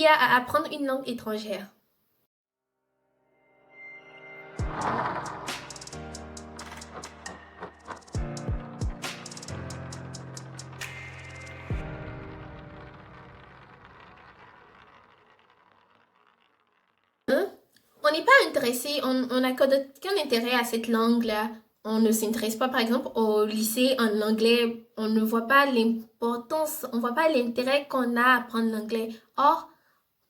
y a à apprendre une langue étrangère? On n'est pas intéressé, on n'accorde aucun intérêt à cette langue-là. On ne s'intéresse pas, par exemple, au lycée en anglais. On ne voit pas l'importance, on ne voit pas l'intérêt qu'on a à apprendre l'anglais. Or,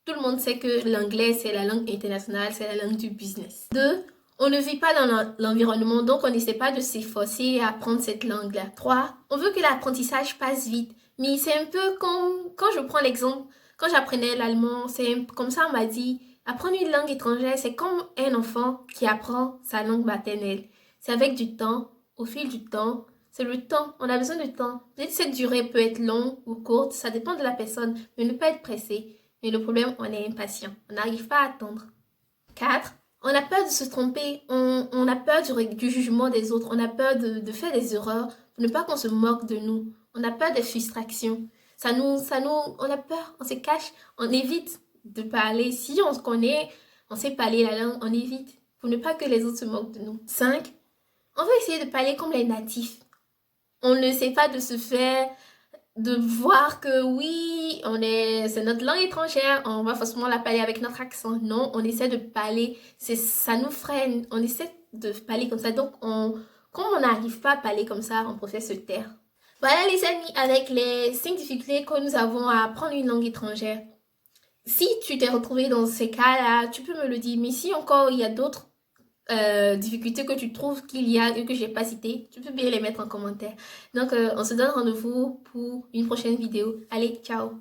tout le monde sait que l'anglais, c'est la langue internationale, c'est la langue du business. 2. On ne vit pas dans l'environnement, donc on n'essaie pas de s'efforcer à apprendre cette langue-là. 3. On veut que l'apprentissage passe vite. Mais c'est un peu comme, quand je prends l'exemple, quand j'apprenais l'allemand, c'est comme ça on m'a dit, apprendre une langue étrangère, c'est comme un enfant qui apprend sa langue maternelle. C'est avec du temps, au fil du temps, c'est le temps, on a besoin de temps. Peut-être cette durée peut être longue ou courte, ça dépend de la personne, mais ne pas être pressé. Mais le problème, on est impatient. On n'arrive pas à attendre. 4. On a peur de se tromper. On a peur du jugement des autres. On a peur de faire des erreurs pour ne pas qu'on se moque de nous. On a peur des frustrations. On a peur, on se cache, on évite de parler. Si on se connaît, on sait parler la langue, on évite pour ne pas que les autres se moquent de nous. 5. On veut essayer de parler comme les natifs. On ne sait pas de se faire de voir que oui, c'est notre langue étrangère, on va forcément la parler avec notre accent. Non, on essaie de parler, ça nous freine, on essaie de parler comme ça. Donc, comme on n'arrive pas à parler comme ça, on préfère se taire. Voilà les amis, avec les 5 difficultés que nous avons à apprendre une langue étrangère. Si tu t'es retrouvé dans ces cas-là, tu peux me le dire. Mais si encore il y a d'autres difficultés que tu trouves qu'il y a et que j'ai pas cité, tu peux bien les mettre en commentaire. Donc, on se donne rendez-vous pour une prochaine vidéo. Allez, ciao!